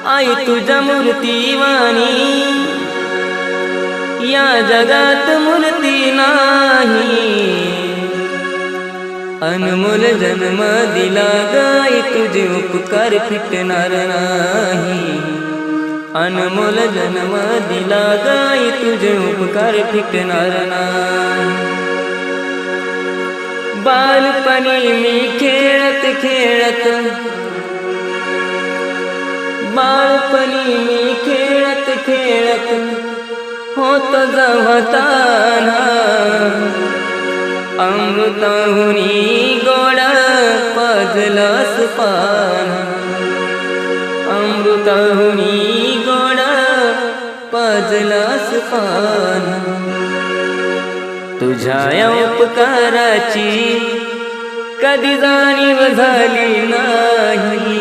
आई तुझ्या मूर्तीवाणी या जगात मूर्ती नाही। अनमोल जन्म दिला गाई तुझे उपकार फिटणार नाही। अनमोल जन्म दिला गाई तुझे उपकार फिटणार नाही। बालपणी मी खेळत खेळत बालपणी मी खेळत खेळत होत जवताना अमृताहुनी गोड पाजलास पान। अमृताहुनी गोड पाजलास पान। तुझ्या उपकाराची कधी जाणीव झाली नाही।